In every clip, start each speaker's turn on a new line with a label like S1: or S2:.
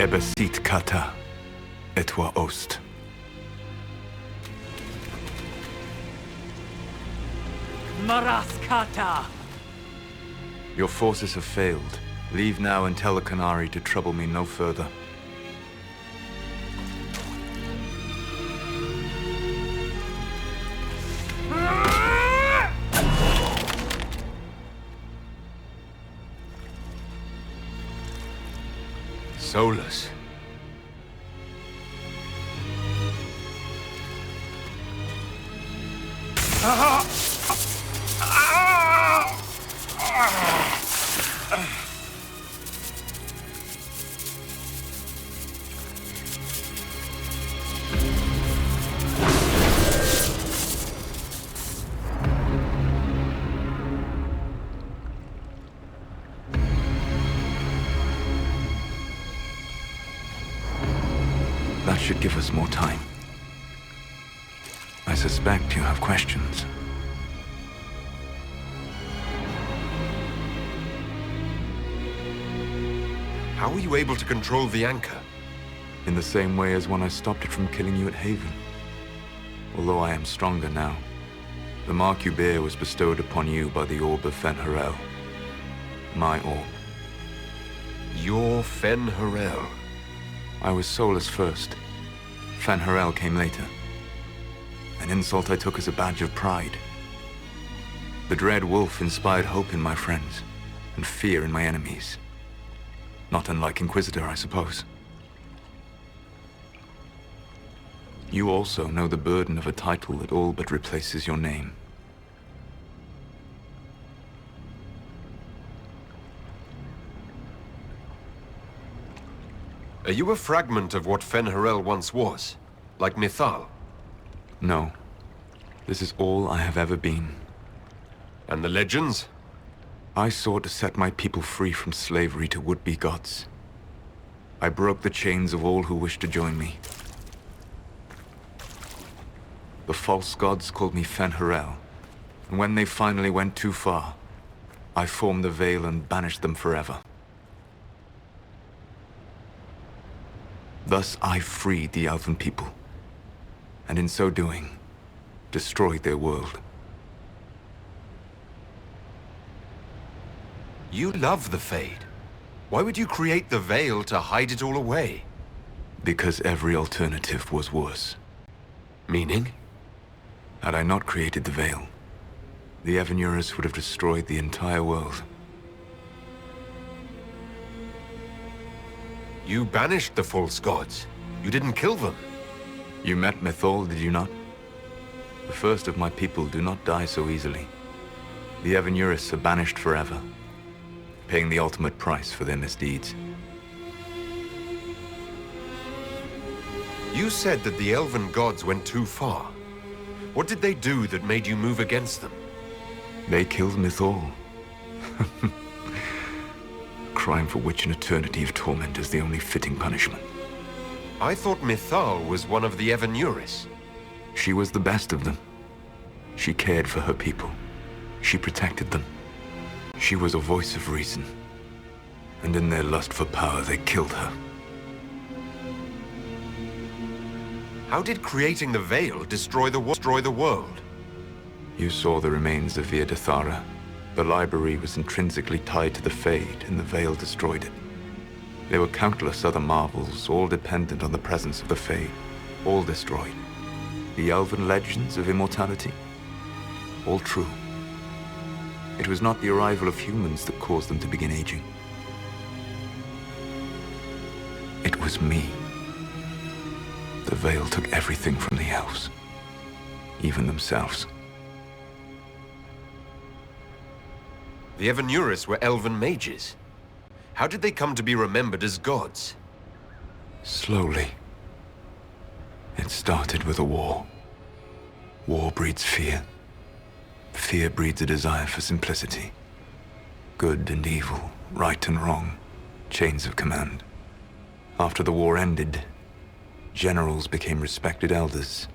S1: Ebesit kata, etwa ost.
S2: Maraskata!
S1: Your forces have failed. Leave now and tell the Canary to trouble me no further. Solus. That should give us more time. I suspect you have questions.
S3: How were you able to control the anchor?
S1: In the same way as when I stopped it from killing you at Haven. Although I am stronger now, the mark you bear was bestowed upon you by the Orb of Fen-Harel. My orb.
S3: Your Fen-Harel.
S1: I was Solus first. Fen-Harel came later. An insult I took as a badge of pride. The Dread Wolf inspired hope in my friends, and fear in my enemies. Not unlike Inquisitor, I suppose. You also know the burden of a title that all but replaces your name.
S3: Are you a fragment of what Fen-Harel once was? Like Mythal?
S1: No. This is all I have ever been.
S3: And the legends?
S1: I sought to set my people free from slavery to would-be gods. I broke the chains of all who wished to join me. The false gods called me Fen-Harel, and when they finally went too far, I formed the Veil and banished them forever. Thus I freed the Elven people, and in so doing, destroyed their world.
S3: You love the Fade. Why would you create the Veil to hide it all away?
S1: Because every alternative was worse.
S3: Meaning?
S1: Had I not created the Veil, the Evanurus would have destroyed the entire world.
S3: You banished the false gods. You didn't kill them.
S1: You met Mythal, did you not? The first of my people do not die so easily. The Evanurus are banished forever, paying the ultimate price for their misdeeds.
S3: You said that the Elven gods went too far. What did they do that made you move against them?
S1: They killed Mythal. Crime for which an eternity of torment is the only fitting punishment.
S3: I thought Mythal was one of the Evanurus.
S1: She was the best of them. She cared for her people. She protected them. She was a voice of reason. And in their lust for power, they killed her.
S3: How did creating the Veil destroy the world?
S1: You saw the remains of Via Dethara. The library was intrinsically tied to the Fade, and the Veil destroyed it. There were countless other marvels, all dependent on the presence of the Fade, all destroyed. The Elven legends of immortality, all true. It was not the arrival of humans that caused them to begin aging. It was me. The Veil took everything from the elves, even themselves.
S3: The Evanurus were Elven mages. How did they come to be remembered as gods?
S1: Slowly. It started with a war. War breeds fear. Fear breeds a desire for simplicity. Good and evil, right and wrong, chains of command. After the war ended, generals became respected elders,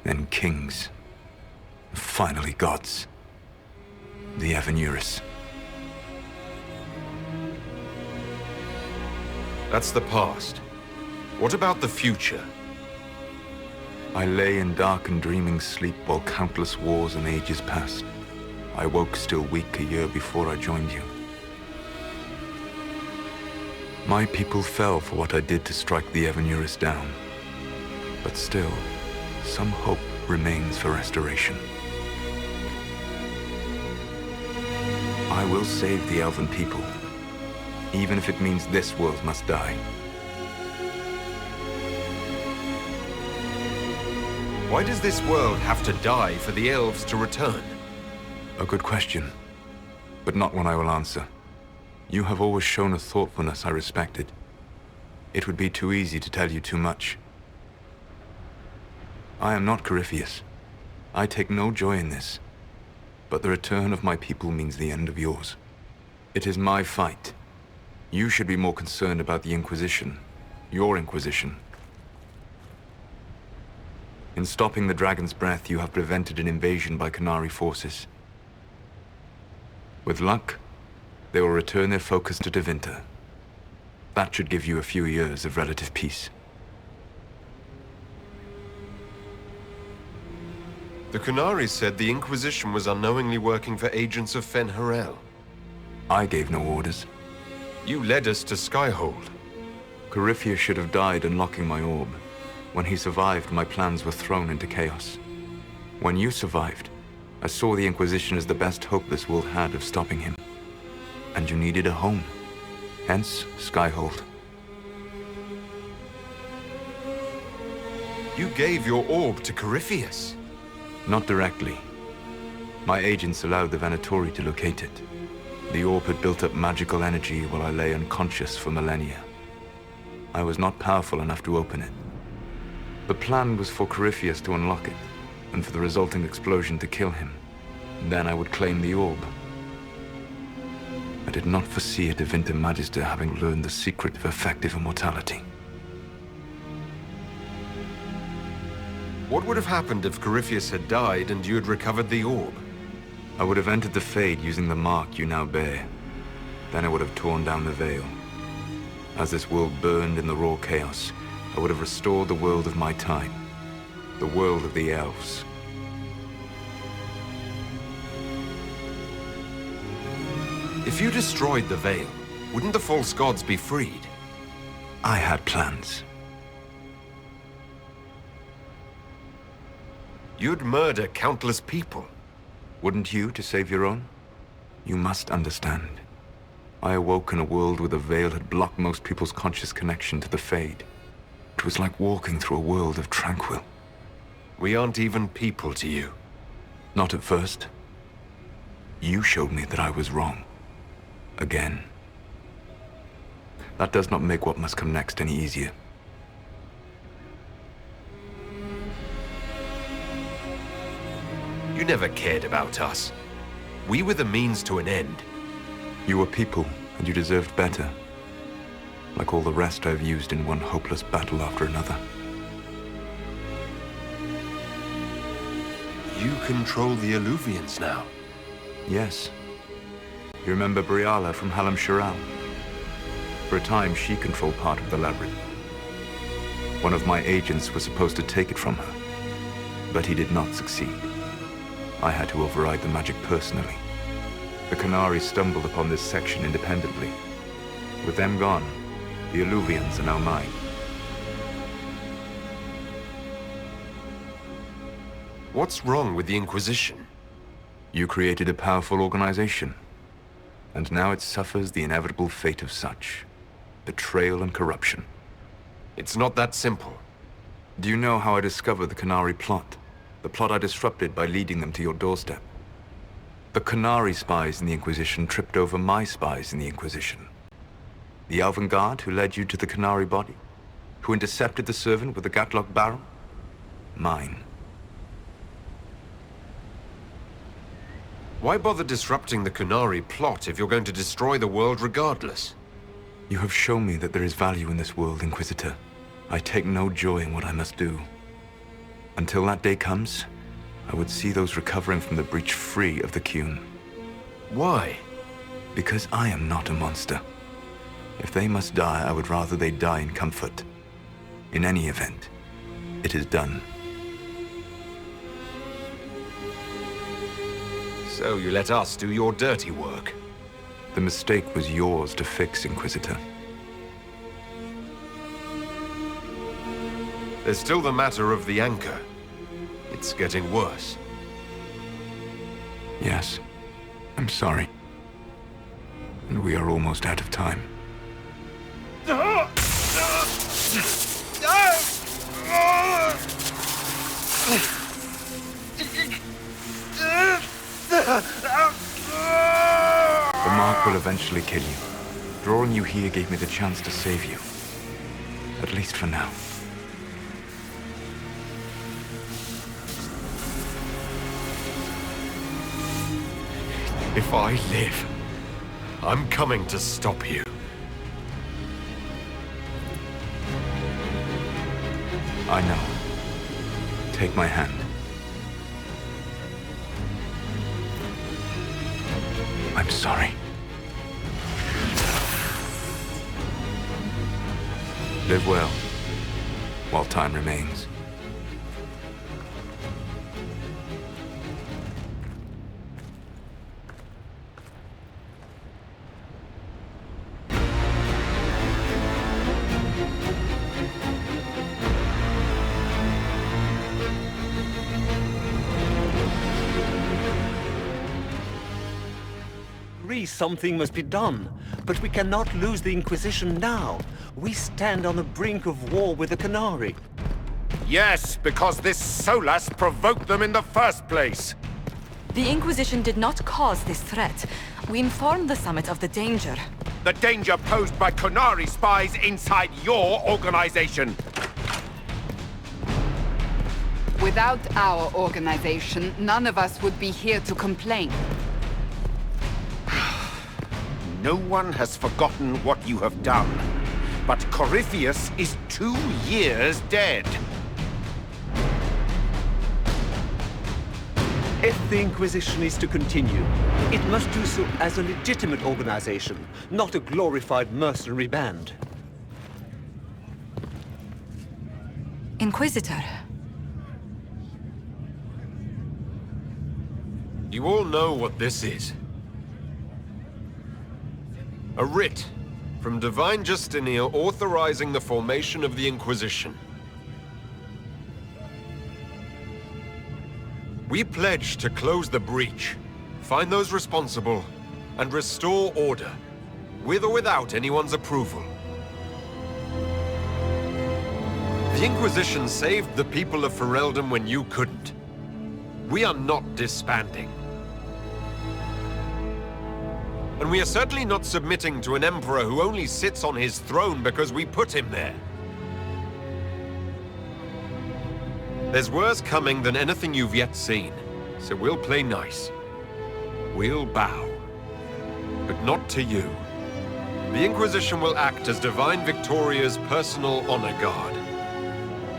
S1: then kings, and finally gods. The Evanurus.
S3: That's the past. What about the future?
S1: I lay in dark and dreaming sleep while countless wars and ages passed. I woke still weak a year before I joined you. My people fell for what I did to strike the Evanurus down. But still, some hope remains for restoration. I will save the elven people, even if it means this world must die.
S3: Why does this world have to die for the elves to return?
S1: A good question, but not one I will answer. You have always shown a thoughtfulness I respected. It would be too easy to tell you too much. I am not Corypheus. I take no joy in this. But the return of my people means the end of yours. It is my fight. You should be more concerned about the Inquisition. Your Inquisition. In stopping the Dragon's Breath, you have prevented an invasion by Qunari forces. With luck, they will return their focus to Tevinter. That should give you a few years of relative peace.
S3: The Qunari said the Inquisition was unknowingly working for agents of Fen-Harel.
S1: I gave no orders.
S3: You led us to Skyhold.
S1: Corypheus should have died unlocking my orb. When he survived, my plans were thrown into chaos. When you survived, I saw the Inquisition as the best hope this world had of stopping him. And you needed a home. Hence, Skyhold.
S3: You gave your orb to Corypheus.
S1: Not directly. My agents allowed the Venatori to locate it. The orb had built up magical energy while I lay unconscious for millennia. I was not powerful enough to open it. The plan was for Corypheus to unlock it, and for the resulting explosion to kill him. Then I would claim the orb. I did not foresee a Tevinter Magister having learned the secret of effective immortality.
S3: What would have happened if Corypheus had died and you had recovered the orb?
S1: I would have entered the Fade using the mark you now bear. Then I would have torn down the veil. As this world burned in the raw chaos, I would have restored the world of my time. The world of the elves.
S3: If you destroyed the veil, wouldn't the false gods be freed?
S1: I had plans.
S3: You'd murder countless people.
S1: Wouldn't you to save your own? You must understand. I awoke in a world where the veil had blocked most people's conscious connection to the Fade. It was like walking through a world of tranquil.
S3: We aren't even people to you.
S1: Not at first. You showed me that I was wrong. Again. That does not make what must come next any easier.
S3: You never cared about us. We were the means to an end.
S1: You were people, and you deserved better. Like all the rest I've used in one hopeless battle after another.
S3: You control the Alluvians now.
S1: Yes. You remember Briala from Halam Shiral? For a time, she controlled part of the labyrinth. One of my agents was supposed to take it from her, but he did not succeed. I had to override the magic personally. The Qunari stumbled upon this section independently. With them gone, the Alluvians are now mine.
S3: What's wrong with the Inquisition?
S1: You created a powerful organization, and now it suffers the inevitable fate of such. Betrayal and corruption.
S3: It's not that simple.
S1: Do you know how I discovered the Qunari plot? The plot I disrupted by leading them to your doorstep. The Qunari spies in the Inquisition tripped over my spies in the Inquisition. The Elven Guard who led you to the Qunari body? Who intercepted the servant with the Gatlock barrel? Mine.
S3: Why bother disrupting the Qunari plot if you're going to destroy the world regardless?
S1: You have shown me that there is value in this world, Inquisitor. I take no joy in what I must do. Until that day comes, I would see those recovering from the breach free of the Qun.
S3: Why?
S1: Because I am not a monster. If they must die, I would rather they die in comfort. In any event, it is done.
S3: So you let us do your dirty work?
S1: The mistake was yours to fix, Inquisitor.
S3: There's still the matter of the anchor. It's getting worse.
S1: Yes, I'm sorry. And we are almost out of time. The mark will eventually kill you. Drawing you here gave me the chance to save you. At least for now.
S3: If I live, I'm coming to stop you.
S1: I know. Take my hand. I'm sorry. Live well, while time remains.
S2: Something must be done, but we cannot lose the Inquisition now. We stand on the brink of war with the Canary.
S4: Yes, because this Solas provoked them in the first place.
S5: The Inquisition did not cause this threat. We informed the Summit of the danger.
S4: The danger posed by Canary spies inside your organization.
S6: Without our organization, none of us would be here to complain.
S4: No one has forgotten what you have done. But Corypheus is 2 years dead.
S2: If the Inquisition is to continue, it must do so as a legitimate organization, not a glorified mercenary band.
S5: Inquisitor.
S3: You all know what this is. A writ from Divine Justinia authorizing the formation of the Inquisition. We pledge to close the breach, find those responsible, and restore order, with or without anyone's approval. The Inquisition saved the people of Ferelden when you couldn't. We are not disbanding. And we are certainly not submitting to an emperor who only sits on his throne because we put him there. There's worse coming than anything you've yet seen, so we'll play nice. We'll bow. But not to you. The Inquisition will act as Divine Victoria's personal honor guard.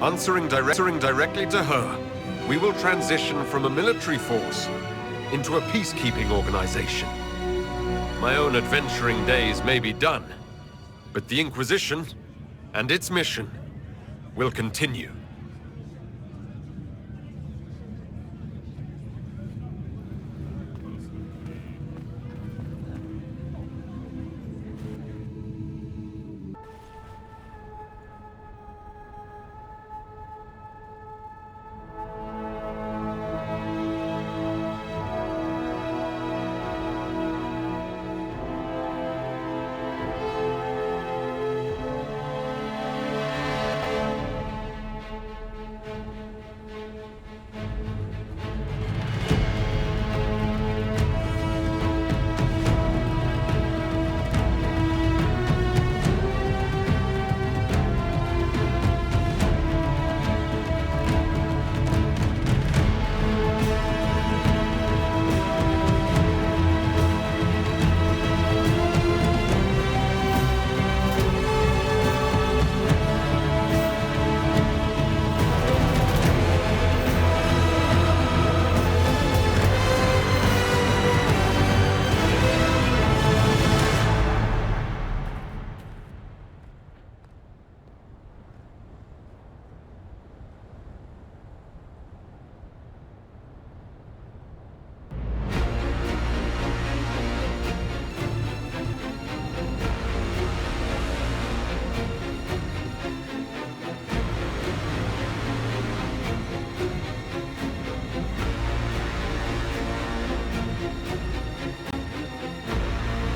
S3: Answering directly to her, we will transition from a military force into a peacekeeping organization. My own adventuring days may be done, but the Inquisition and its mission will continue.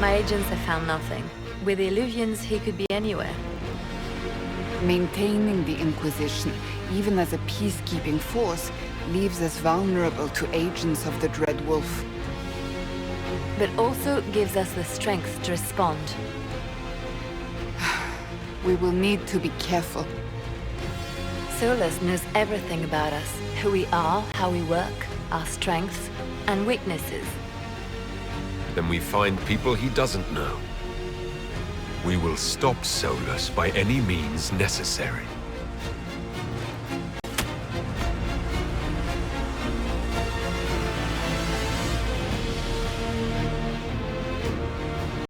S7: My agents have found nothing. With the Illuvians, he could be anywhere.
S6: Maintaining the Inquisition, even as a peacekeeping force, leaves us vulnerable to agents of the Dread Wolf.
S7: But also gives us the strength to respond.
S6: We will need to be careful.
S7: Solus knows everything about us. Who we are, how we work, our strengths and weaknesses.
S3: Then we find people he doesn't know. We will stop Solus by any means necessary.